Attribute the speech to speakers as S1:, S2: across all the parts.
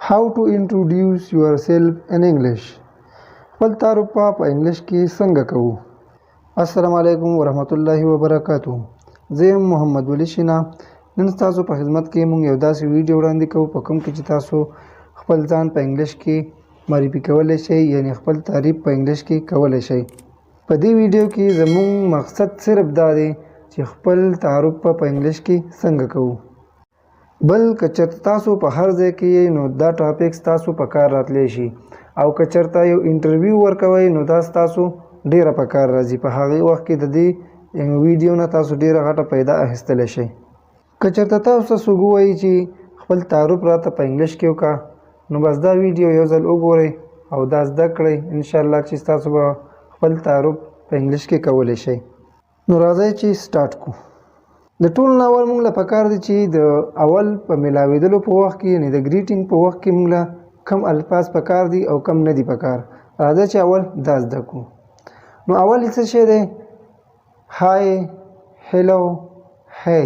S1: How to introduce yourself in English. خپل تعارف په انګلیش کې څنګه کوو. السلام علیکم ورحمت الله وبرکاتہ. زه محمد ولی شینا. نن تاسو په خدمت کې مونږ یو داسې ویډیو وړاندې کوو په کوم کې چې تاسو خپل ځان په انګلیش کې معرفي کولای شئ، یعنی خپل تعریف په انګلیش کې کولای شئ. په دې ویډیو کې زموږ مقصد صرف دا دی چې خپل تعارف په انګلیش کې څنګه کوو. بل که چېرته تاسو په هر ځای کې نو دا ټاپکس تاسو په کار راتلی شي، او که چېرته یو انټرویو ورکوئ نو دا تاسو ډیره په کار راځي. په هغې وخت کې د دې ویډیو نه تاسو ډیره غټه پیدا اخیستلی شئ. که چېرته تاسو څوک ووایي چې خپل تعارف راته په انګلیش کې وکړه، نو بس دا ویډیو یو ځل وګورئ او دا زده کړئ، انشاءالله چې تاسو به خپل تعارف په انګلیش کې کولی شئ. نو راځئ چې سټارټ کړو. د ټول نه اول موږ له پکار دي چې د اول په میلاوېدلو په وخت کې، یعنې د ګریټینګ په وخت کې موږ له کم الفاظ پکار دي او کم نه دي پکار. راځئ چې اول دا زده کړو. نو اول څه شی دی؟ های، هیلو، هی.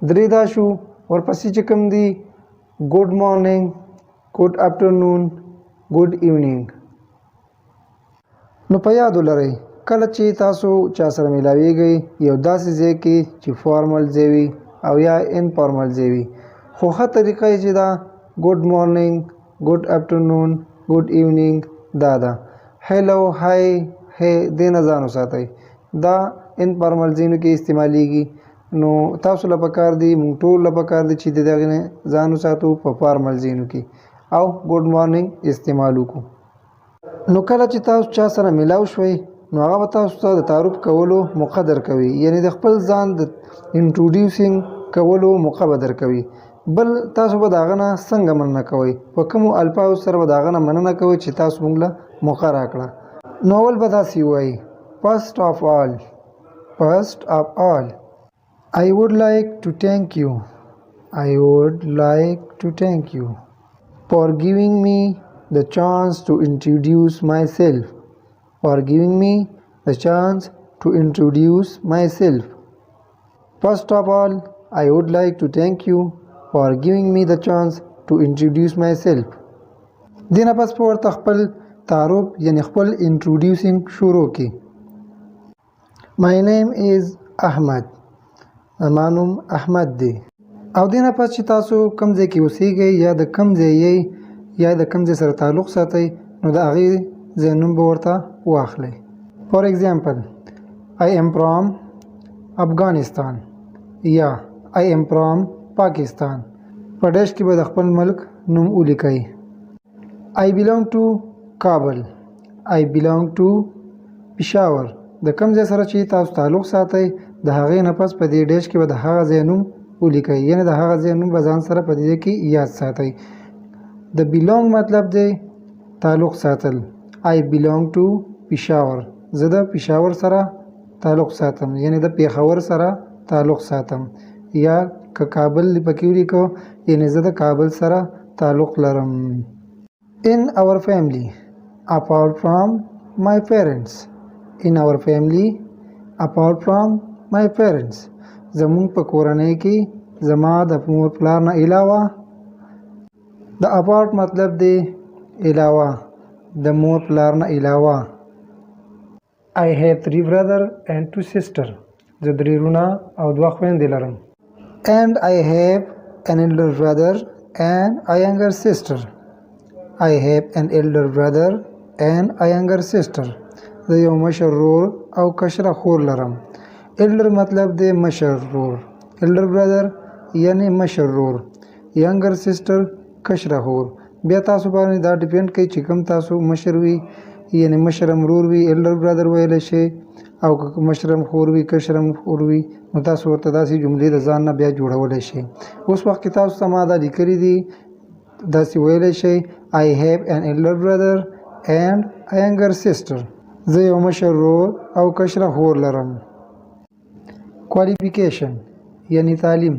S1: درې دا شو. ورپسې چې کوم دي ګوډ مارنینګ، ګوډ آفټرنون، ګوډ ایونینګ. نو په یاد ولرئ کله چې تاسو چا سره میلاویږئ یو داسې ځای کې چې فارمل ځای وي او یا انفارمل ځای وي، خو ښه طریقه یې چې دا ګوډ مارنینګ، ګوډ آفټرنون، ګوډ ایونینګ دا ده. هیلو، های، هی دې نه ځان وساتئ. دا انفارمل ځایونو کې استعمالیږي. نو تاسو له پکار دي، موږ ټول له پکار دي چې د دغې نه ځان وساتو په فارمل ځایونو کې او ګوډ مارنینګ استعمال وکړو. نو کله چې تاسو چا سره میلاو شوئ نو هغه به تاسو ته د تعارف کولو موقع درکوي، یعنې د خپل ځان د انټروډیوسینګ کولو موقع به درکوي. بل تاسو به د هغه نه څنګه مننه کوئ، په کومو الفاظو سره به د هغه نه مننه کوئ چې تاسو موږ له موقع راکړه. نو اول به داسې ووایي first of all I would like to thank you for giving me the chance to introduce myself. First of all, I would like to thank you for giving me the chance to introduce myself. دینه پس په ورته خپل تعارف یعنی خپل انټروډیوسینګ شروع کی. My name is Ahmad. زما نوم احمد دی. او دینه پس چې تاسو کوم ځای کې اوسیږئ یا د کوم ځای یې یا د کوم ځای سره تعلق ساتئ نو د هغې ځای نوم به ورته واخلئ. For example, I am from Afghanistan یا I am from Pakistan. په ډیش کې به د خپل ملک نوم ولیکئ. I belong to Kabul. I belong to پېښور. د کوم ځای سره چې تاسو تعلق ساتئ د هغې نه پس په دې ډیش کې به د هغه ځای نوم ولیکئ، یعنې د هغه ځای نوم به ځان سره په دې کې یاد ساتئ. د belong مطلب دی تعلق ساتل. I belong to پېښور. زه د پېښور سره تعلق ساتم، یعنې د پېښور سره تعلق ساتم. یا که کابل پکې ولیکو یعنې زه د کابل سره تعلق لرم. In our family apart from my parents. زمونږ په کورنۍ کې زما د مور پلار نه علاوه. د اپارټ مطلب دی علاوه، د مور پلار نه علاوه. I have 3 brothers and 2 sisters. زه 3 وروڼه او 2 خویندې لرم. And I have an elder brother and a younger sister. زه یو مشر ورور او کشره خور لرم. elder مطلب دی مشر ورور، elder brother یعنی مشر ورور، younger sister کشره خور. بیا تاسو باندې دا ډیپینډ کوي چې کوم تاسو مشر وي، یعنی مشرم ورور وي elder brother ویلی شئ، او که مشرم خور وي کشرم خور وي نو تاسو ورته داسې جملې د ځان نه بیا جوړولی شئ. اوس وخت کې تاسو ته ما دا لیکلي دي، داسې ویلی شئ I have an elder brother and a younger sister. زه یو مشر ورور او کشره خور لرم. کوالیفیکیشن یعنی تعلیم.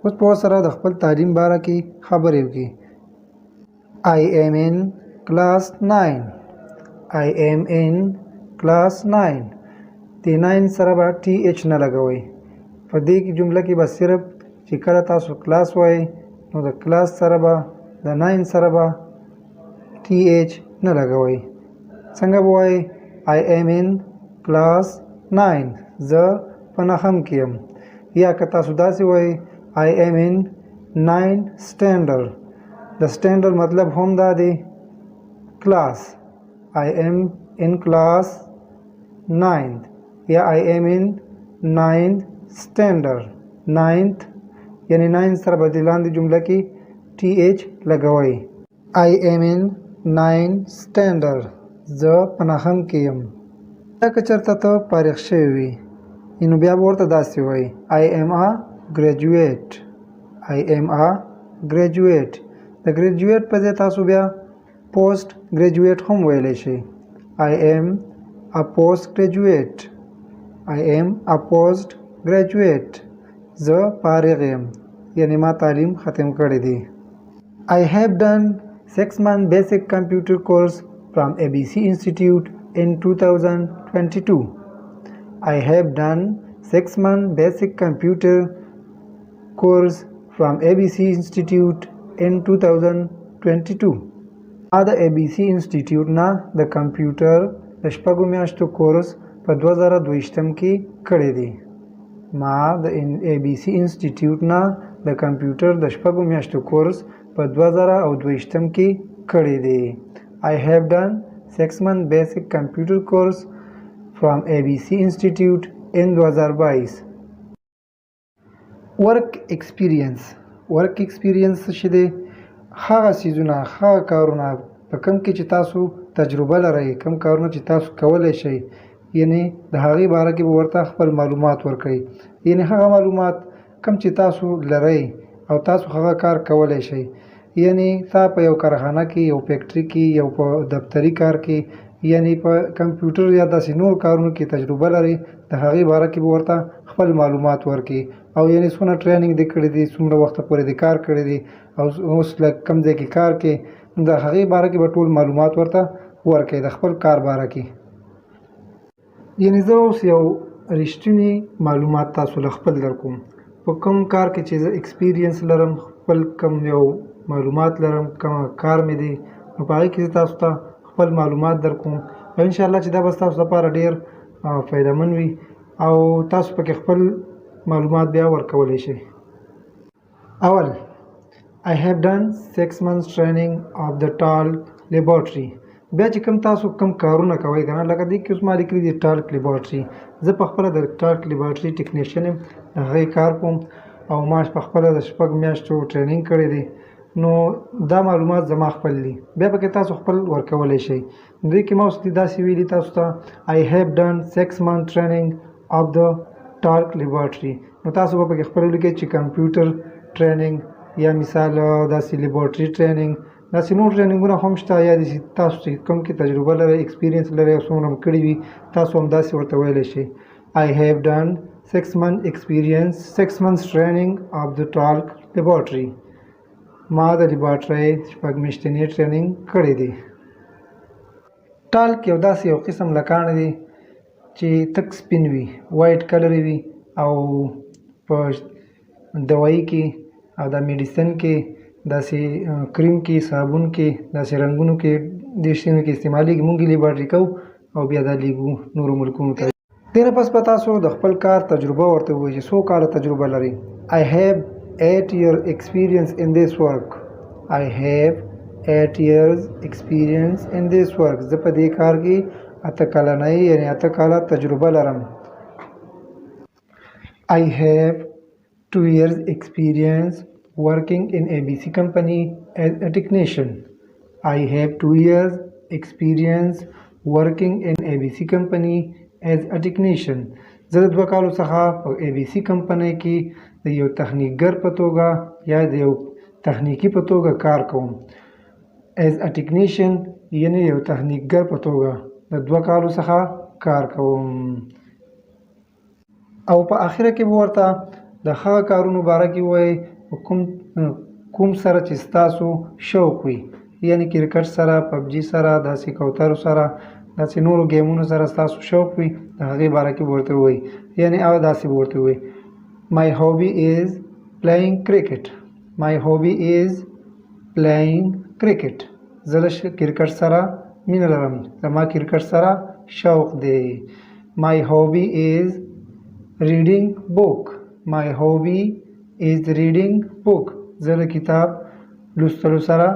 S1: اوس په سره د خپل تعلیم باره کې خبرې وکړي. I am in class 9. د 9 سره به TH نه لګوئ. په دې کې جمله کې به صرف چې کله تاسو کلاس وایئ نو د کلاس سره به د 9 سره به TH نه لګوئ. څنګه به وایئ I am in class 9 زه په نهم کې یم. یا که تاسو داسې وایئ I am in 9 standard. د standard مطلب هم دا دی class. I am in class 9th یا I am in 9th standard. 9th یعنی 9 سره به د لاندې جمله کې TH لګوئ. I am in 9 standard زه په نهم کې یم. دا که چېرته ته فارغ شوی وي نو بیا به ورته داسې وایي I am a graduate. I am a graduate. د graduate په ځای تاسو بیا post graduate هم ویلی شئ. I am a post graduate. I am a post graduate. زه فارغ یم یعنی ما تعلیم ختم کړی دی. I have done 6-month basic computer course from ABC Institute in 2022. I have done 6-month basic computer course from ABC Institute in 2022. ما د ABC Institute نه د کمپیوټر د شپږو میاشتو کورس په 2022 کې کړی دی. ما د ABC Institute نه د کمپیوټر د شپږو میاشتو کورس په 2022 کې کړی دی. I have done 6-month basic computer course from ABC Institute in 2022. Work experience. Work experience څه دی؟ هغه څیزونه هغه کارونه په کوم کې چې تاسو تجربه لرئ، کوم کارونه چې تاسو کولی شئ، یعنی د هغې باره کې به ورته خپل معلومات ورکړئ. یعنی هغه معلومات کوم چې تاسو لرئ او تاسو هغه کار کولی شئ. یعنی تا په یو کارخانه کې، یو فیکټري کې، یو په دفتري کار کې، یعنی په کمپیوټر یا داسې نور کارونو کې تجربه لرئ، د هغې باره کې به ورته خپل معلومات ورکړي. او یعنی څومره ټریننګ دې کړی دی، څومره وخته پورې دې کار کړی دی او اوس کوم ځای کې کار کې، د هغې باره کې به ټول معلومات ورته ورکړي د خپل کار باره کې. یعنی زه اوس یو رښتینی معلومات تاسو له خپل درکوم په کوم کار کې چې زه ایکسپیرینس لرم، خپل کوم یو معلومات لرم، کوم کار مې دی، نو په هغې کې زه تاسو ته خپل معلومات درکوم. او انشاءالله چې دا به ستاسو لپاره ډېر فایدهمند وي او تاسو پکې خپل معلومات بیا ورکولی شئ. اول I have done 6 months training of the TALK laboratory. بیا چې کوم تاسو کوم کارونه کوئ که نه، لکه دې کې اوس ما لیکلي دي TALK laboratory. زه په خپله د TALK laboratory ټیکنیشین یم، د هغې کار کوم او ما په خپله د 6 میاشتو ټریننګ کړی دی. نو دا معلومات زما خپل دي، بیا پکې تاسو خپل ورکولی شئ. دوی کې ما اوس داسې ویلي تاسو ته I have done 6 months training of the TALK laboratory. نو تاسو به پکې خپل ولیکئ چې کمپیوټر ټریننګ یا مثال داسې لیبارټري ټریننګ، داسې نور ټریننګونه هم شته، یا داسې تاسو چې کوم کې تجربه لرئ، ایکسپیرینس لرئ او څومره هم کړي وي، تاسو هم داسې ورته ویلی شئ I have done 6 months training of the TALK laboratory. ما د لیبارټرۍ 6 میاشتنی ټریننګ کړی دی. ټالک یو داسې یو قسم لکاڼ دی چې تک سپین وي، وایټ کلر وي او په دوایي کې او د میډیسن کې، داسې کریم کې، صابون کې، داسې رنګونو کې، دې شیانو کې استعمالیږي. موږ یې لیبارټري کوو او بیا دا لیږو نورو ملکونو ته. دې نه پس به تاسو د خپل کار تجربه ورته ووایئ چې څو کاله تجربه لرئ. I have 8 years experience in this work. I have 8 years experience in this work. زه په دې کار کې 8 کلنۍ یعنی 8 کاله تجربه لرم. I have 2 years experience working in ABC company as a technician. I have 2 years experience working in ABC company as a technician. زه د 2 کالو څخه په ABC کمپنۍ کې د یو تخنیکګر په توګه یا د یو تخنیکي په توګه کار کوم. as a technician یعنی یو تخنیکګر په توګه د 2 کالو څخه کار کوم. او په آخره کې به ورته د هغه کارونو باره کې وایي کوم سره چې ستاسو شوق وي، یعنی کرکټ سره، پبجي سره، داسې کوترو سره، داسې نورو ګیمونو سره ستاسو شوق وي، د هغې باره کې به ورته وایي. یعنی او داسې به ورته وایي My hobby is playing cricket. My hobby is playing cricket. زه له کرکټ سره مینه لرم. زما کرکټ سره شوق دی. My hobby is reading book. My hobby is reading book. زه له کتاب لوستلو سره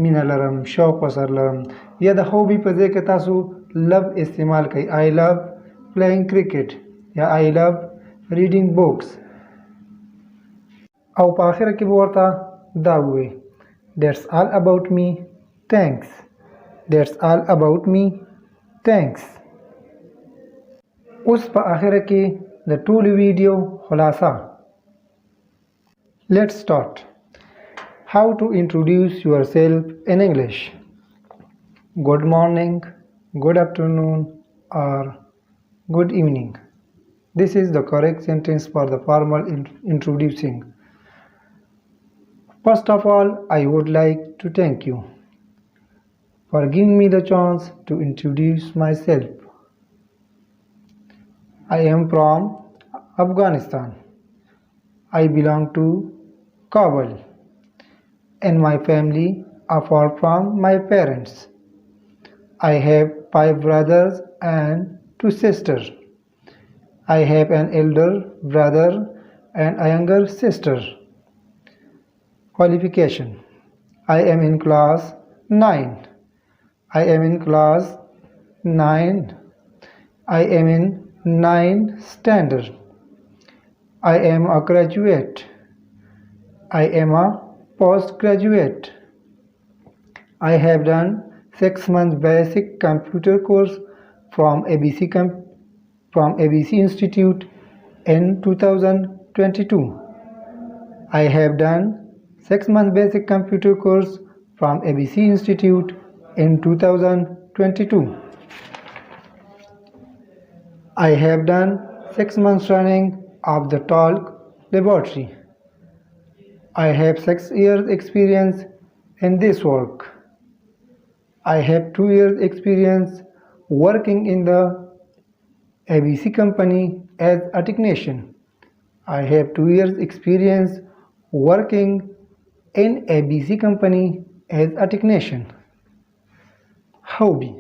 S1: مینه لرم، شوق ورسره لرم. یا د hobby په ځای کې تاسو love استعمال کوئ. I love playing cricket یا I love reading books. او په آخره کې به ورته دا ووایي That's all about me. Thanks. That's all about me. Thanks. اوس په آخره کې د ټولو ویډیو خلاصه. Let's start. How to introduce yourself in English. Good morning, good afternoon, or good evening. This is the correct sentence for the formal introducing. First of all, I would like to thank you for giving me the chance to introduce myself. I am from Afghanistan. I belong to Kabul. And my family are far from my parents. I have 5 brothers and 2 sisters. I have an elder brother and a younger sister. Qualification. I am in class 9. I am in class 9. I am in 9th standard. I am a graduate. I am a postgraduate. I have done 6 months basic computer course from ABC Institute in 2022. I have done 6 months basic computer course from ABC Institute in 2022. I have done 6 months training of the talk laboratory. I have 6 years experience in this work. I have 2 years experience working in the ABC company as a technician. I have 2 years experience working in ABC company as a technician. Hobby.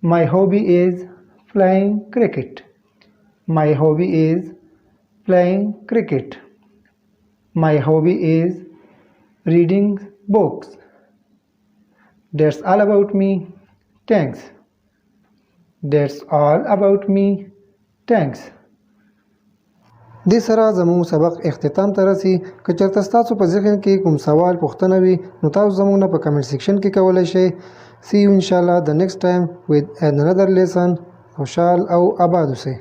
S1: My hobby is playing cricket. My hobby is playing cricket. My hobby is reading books. That's all about me. Thanks. That's all about me. Thanks. دې سره زموږ سبق اختتام ته رسي. که چېرته ستاسو په ذهن کې کوم سوال پوښتنه وي نو تاسو زموږ نه په کمنټ سیکشن کې کولی شئ. See you inshallah the next time with another lesson. خوشحال او آباد اوسئ.